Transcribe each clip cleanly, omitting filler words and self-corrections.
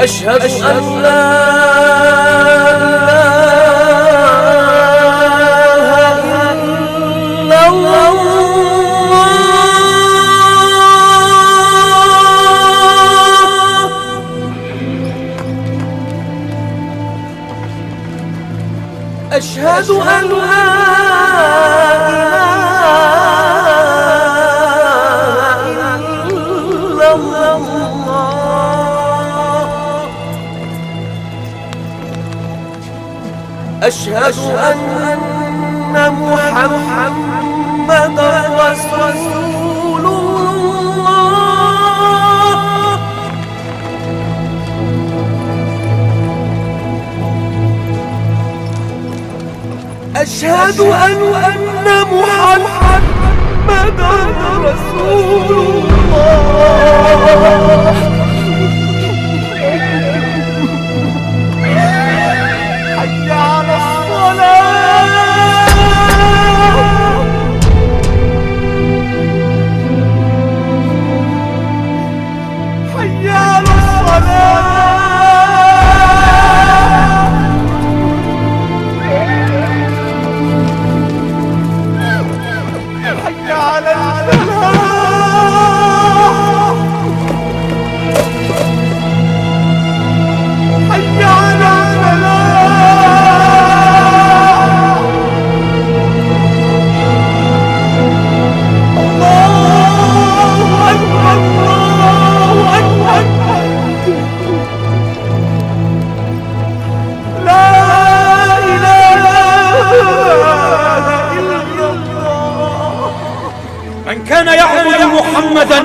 أشهد أن لا إله إلا الله أشهد أن لا إله إلا الله أشهد أن محمدًا رسول الله أشهد أن محمدًا رسول الله حي على الصلاة حي على الصلاة حي على الفلاح حي على من كان يعبد محمدا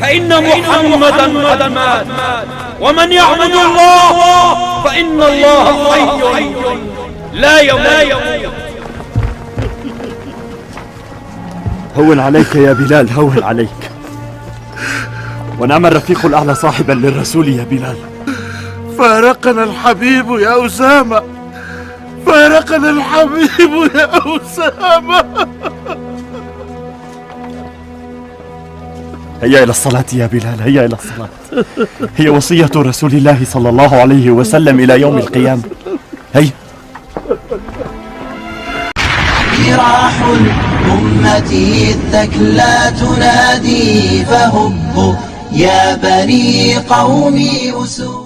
فإن محمدا قد مات، ومن يعبد الله فإن الله حي لا يموت. هون عليك يا بلال، هون عليك. ونعم الرفيق الأعلى صاحبا للرسول يا بلال. فارقنا الحبيب يا أسامة، فارقنا الحبيب يا أسامة. هيا إلى الصلاة يا بلال، هيا إلى الصلاة. هي وصية رسول الله صلى الله عليه وسلم إلى يوم القيامة. هيا. جراح الأمة الثكلى تنادي فهبوا يا بني قومي أسود.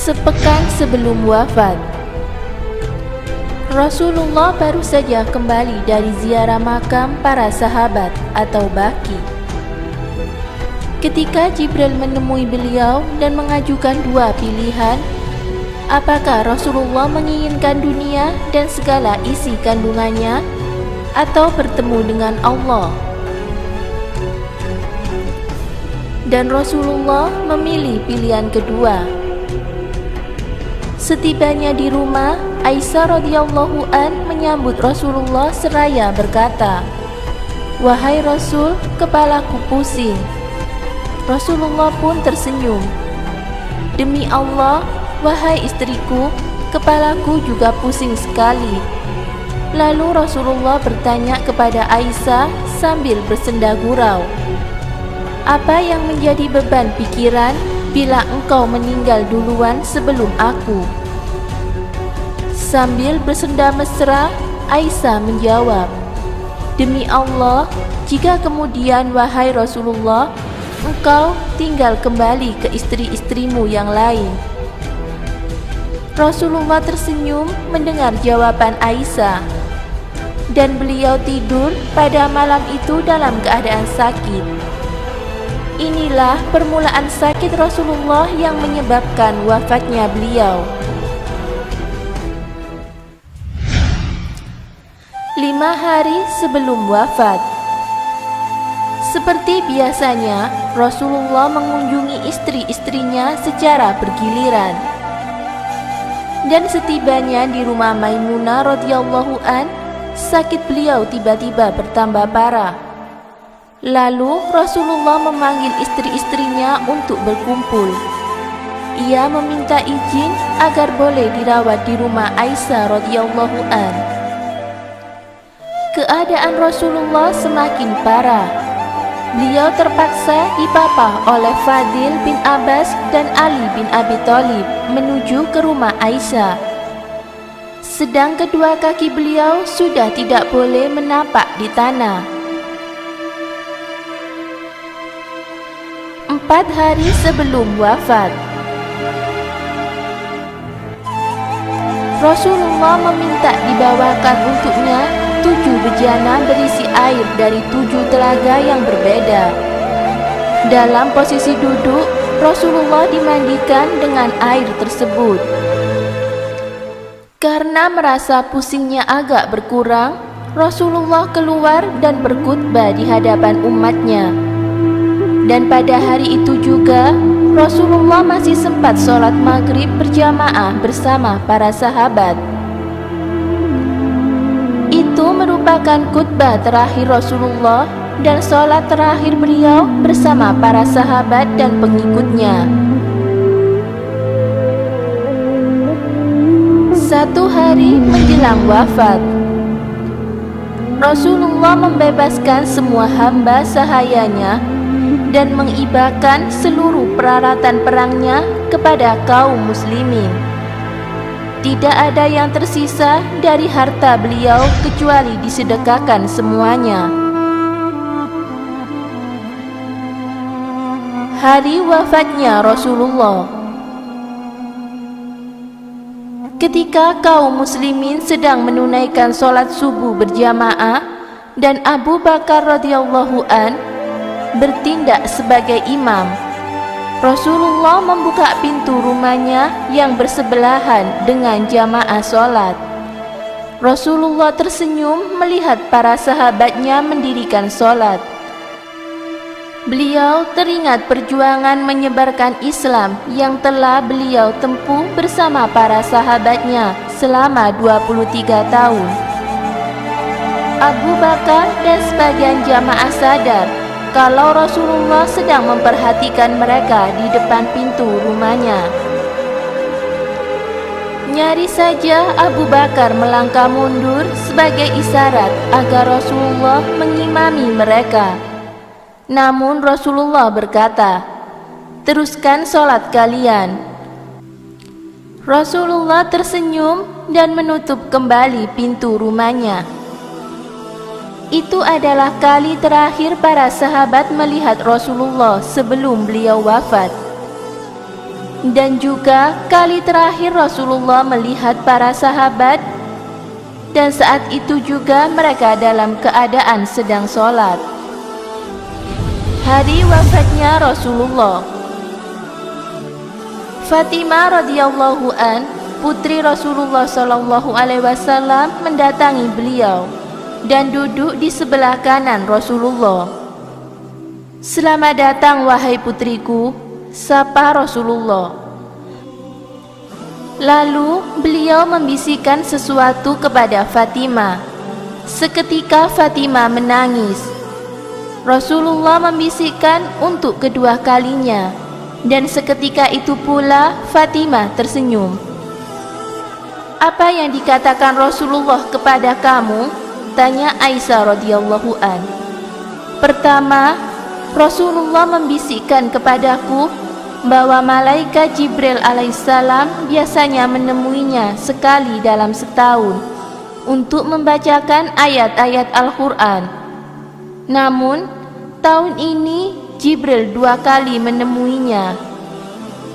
Sepekan sebelum wafat, Rasulullah baru saja kembali dari ziarah makam para sahabat atau baki. Ketika Jibril menemui beliau dan mengajukan dua pilihan, apakah Rasulullah menginginkan dunia dan segala isi kandungannya, atau bertemu dengan Allah? Dan Rasulullah memilih pilihan kedua. Setibanya di rumah, Aisyah radhiyallahu an menyambut Rasulullah seraya berkata, "Wahai Rasul, kepalaku pusing." Rasulullah pun tersenyum. "Demi Allah, wahai istriku, kepalaku juga pusing sekali." Lalu Rasulullah bertanya kepada Aisyah sambil bersenda gurau, "Apa yang menjadi beban pikiran bila engkau meninggal duluan sebelum aku?" Sambil bersenda mesra, Aisyah menjawab, "Demi Allah, jika kemudian wahai Rasulullah, engkau tinggal kembali ke istri-istrimu yang lain." Rasulullah tersenyum mendengar jawaban Aisyah, dan beliau tidur pada malam itu dalam keadaan sakit. Inilah permulaan sakit Rasulullah yang menyebabkan wafatnya beliau. 5 hari sebelum wafat. Seperti biasanya, Rasulullah mengunjungi istri-istrinya secara bergiliran. Dan setibanya di rumah Maimunah radhiyallahu an, sakit beliau tiba-tiba bertambah parah. Lalu Rasulullah memanggil istri-istrinya untuk berkumpul. Ia meminta izin agar boleh dirawat di rumah Aisyah radhiyallahu an. Keadaan Rasulullah semakin parah. Beliau terpaksa dipapah oleh Fadil bin Abbas dan Ali bin Abi Thalib menuju ke rumah Aisyah. Sedang kedua kaki beliau sudah tidak boleh menapak di tanah. 4 hari sebelum wafat, Rasulullah meminta dibawakan untuknya 7 bejana berisi air dari 7 telaga yang berbeda. Dalam posisi duduk, Rasulullah dimandikan dengan air tersebut. Karena merasa pusingnya agak berkurang, Rasulullah keluar dan berkhutbah di hadapan umatnya. Dan pada hari itu juga, Rasulullah masih sempat sholat maghrib berjamaah bersama para sahabat. Itu merupakan khutbah terakhir Rasulullah dan sholat terakhir beliau bersama para sahabat dan pengikutnya. 1 hari menjelang wafat, Rasulullah membebaskan semua hamba sahayanya dan menghibahkan seluruh peralatan perangnya kepada kaum muslimin. Tidak ada yang tersisa dari harta beliau kecuali disedekahkan semuanya. Hari wafatnya Rasulullah. Ketika kaum muslimin sedang menunaikan sholat subuh berjamaah dan Abu Bakar radhiyallahu an bertindak sebagai imam, Rasulullah membuka pintu rumahnya yang bersebelahan dengan jamaah sholat. Rasulullah tersenyum melihat para sahabatnya mendirikan sholat. Beliau teringat perjuangan menyebarkan Islam yang telah beliau tempuh bersama para sahabatnya selama 23 tahun. Abu Bakar dan sebagian jamaah sadar kalau Rasulullah sedang memperhatikan mereka di depan pintu rumahnya. Nyaris saja Abu Bakar melangkah mundur sebagai isyarat agar Rasulullah mengimami mereka. Namun Rasulullah berkata, "Teruskan sholat kalian." Rasulullah tersenyum dan menutup kembali pintu rumahnya. Itu adalah kali terakhir para sahabat melihat Rasulullah sebelum beliau wafat. Dan juga kali terakhir Rasulullah melihat para sahabat, dan saat itu juga mereka dalam keadaan sedang sholat. Hari wafatnya Rasulullah. Fatimah radhiyallahu an, putri Rasulullah SAW, mendatangi beliau dan duduk di sebelah kanan Rasulullah. "Selamat datang wahai putriku," sapa Rasulullah. Lalu beliau membisikkan sesuatu kepada Fatimah. Seketika Fatimah menangis. Rasulullah membisikkan untuk kedua kalinya, dan seketika itu pula Fatimah tersenyum. "Apa yang dikatakan Rasulullah kepada kamu?" tanya Aisyah radhiyallahu an. "Pertama, Rasulullah membisikkan kepadaku bahwa malaikat Jibril alaihissalam biasanya menemuinya sekali dalam setahun untuk membacakan ayat-ayat Al-Quran. Namun, tahun ini Jibril 2 kali menemuinya.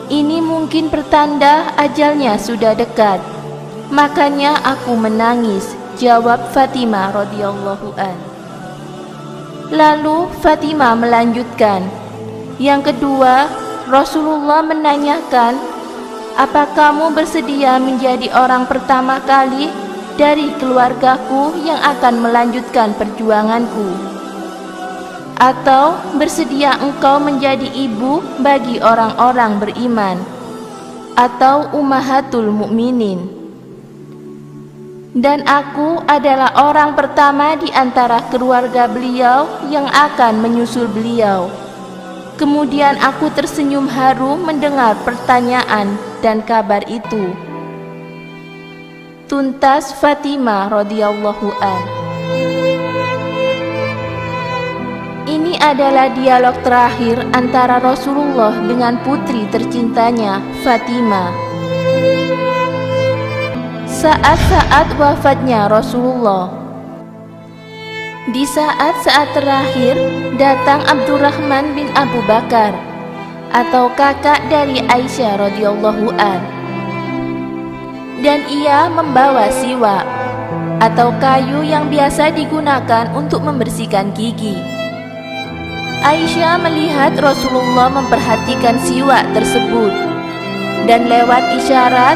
Ini mungkin pertanda ajalnya sudah dekat. Makanya aku menangis, jawab Fatimah radhiyallahu an. Lalu Fatimah melanjutkan, yang kedua, Rasulullah menanyakan, apa kamu bersedia menjadi orang pertama kali dari keluargaku yang akan melanjutkan perjuanganku? Atau bersedia engkau menjadi ibu bagi orang-orang beriman? Atau ummahatul mukminin? Dan aku adalah orang pertama di antara keluarga beliau yang akan menyusul beliau. Kemudian aku tersenyum haru mendengar pertanyaan dan kabar itu. Tuntas Fatimah radhiyallahu an. Ini adalah dialog terakhir antara Rasulullah dengan putri tercintanya, Fatimah. Saat-saat wafatnya Rasulullah. Di saat-saat terakhir datang Abdurrahman bin Abu Bakar atau kakak dari Aisyah radhiyallahu an. Dan ia membawa siwak atau kayu yang biasa digunakan untuk membersihkan gigi. Aisyah melihat Rasulullah memperhatikan siwak tersebut, dan lewat isyarat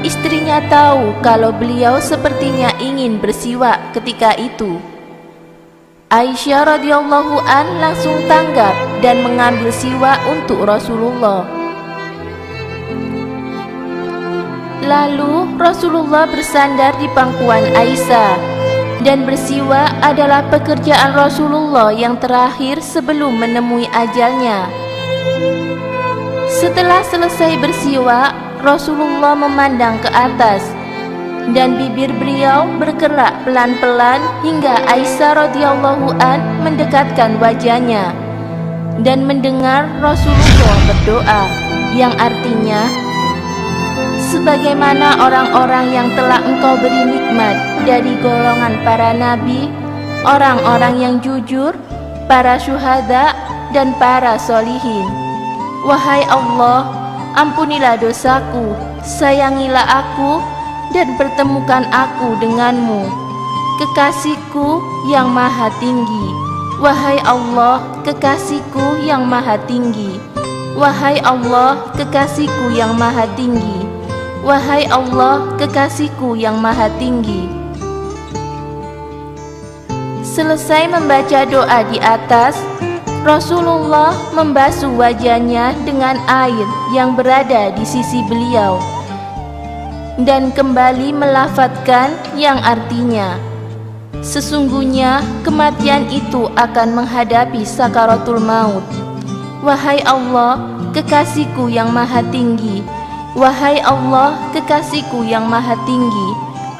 istrinya tahu kalau beliau sepertinya ingin bersiwak ketika itu. Aisyah radhiyallahu an langsung tanggap dan mengambil siwak untuk Rasulullah. Lalu Rasulullah bersandar di pangkuan Aisyah, dan bersiwak adalah pekerjaan Rasulullah yang terakhir sebelum menemui ajalnya. Setelah selesai bersiwak, Rasulullah memandang ke atas, dan bibir beliau bergerak pelan-pelan hingga Aisyah radhiyallahu an mendekatkan wajahnya dan mendengar Rasulullah berdoa, yang artinya, sebagaimana orang-orang yang telah engkau beri nikmat dari golongan para nabi, orang-orang yang jujur, para syuhada, dan para solihin. Wahai Allah, ampunilah dosaku, sayangilah aku, dan pertemukan aku denganmu, kekasihku yang maha tinggi. Wahai Allah, kekasihku yang maha tinggi. Wahai Allah, kekasihku yang maha tinggi. Wahai Allah, kekasihku yang maha tinggi. Selesai membaca doa di atas, Rasulullah membasuh wajahnya dengan air yang berada di sisi beliau dan kembali melafadzkan yang artinya, sesungguhnya kematian itu akan menghadapi sakaratul maut. Wahai Allah, kekasihku yang maha tinggi. Wahai Allah, kekasihku yang maha tinggi.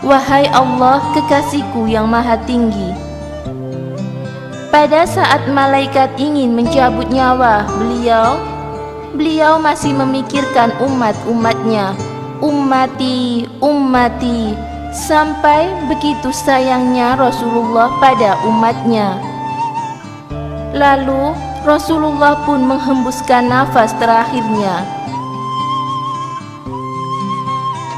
Wahai Allah, kekasihku yang maha tinggi. Pada saat malaikat ingin mencabut nyawa beliau masih memikirkan umat-umatnya. Ummati, ummati, sampai begitu sayangnya Rasulullah pada umatnya. Lalu Rasulullah pun menghembuskan nafas terakhirnya.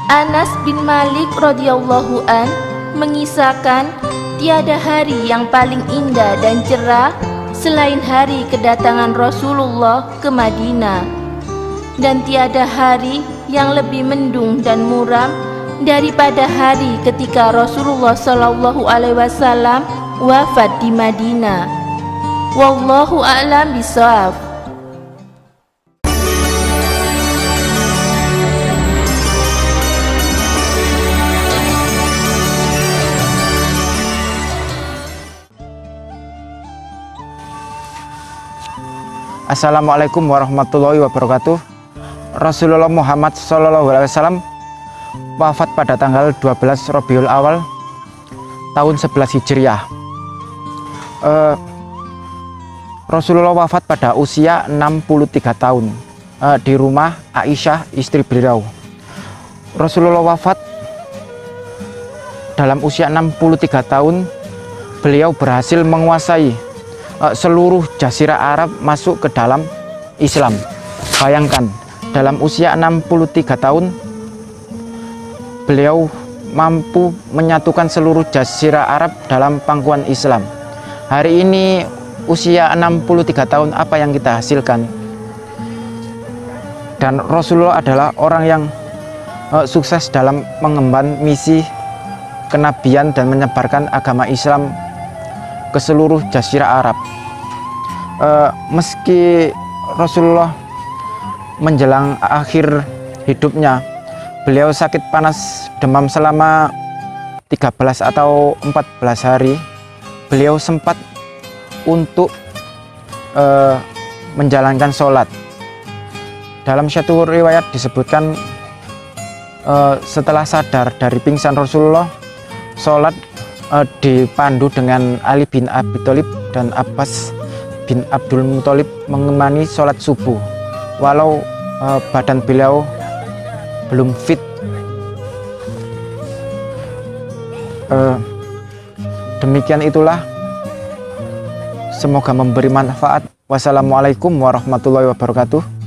Anas bin Malik radhiyallahu an mengisahkan, tiada hari yang paling indah dan cerah selain hari kedatangan Rasulullah ke Madinah, dan tiada hari yang lebih mendung dan muram daripada hari ketika Rasulullah sallallahu alaihi wasallam wafat di Madinah. Wallahu a'lam bishawab. Assalamualaikum warahmatullahi wabarakatuh. Rasulullah Muhammad SAW wafat pada tanggal 12 Rabiul Awal tahun 11 Hijriah. Rasulullah wafat pada usia 63 tahun di rumah Aisyah, istri beliau. Rasulullah wafat dalam usia 63 tahun. Beliau berhasil menguasai seluruh jazirah Arab masuk ke dalam Islam. Bayangkan, dalam usia 63 tahun beliau mampu menyatukan seluruh jazirah Arab dalam pangkuan Islam. Hari ini usia 63 tahun, apa yang kita hasilkan? Dan Rasulullah adalah orang yang sukses dalam mengemban misi kenabian dan menyebarkan agama Islam ke seluruh jazirah Arab. Meski Rasulullah menjelang akhir hidupnya, beliau sakit panas demam selama 13 atau 14 hari, beliau sempat untuk menjalankan sholat. Dalam satu riwayat disebutkan setelah sadar dari pingsan Rasulullah, sholat dipandu dengan Ali bin Abi Thalib dan Abbas bin Abdul Muthalib mengemani sholat subuh, walau badan beliau belum fit. Demikian itulah, semoga memberi manfaat. Wassalamualaikum warahmatullahi wabarakatuh.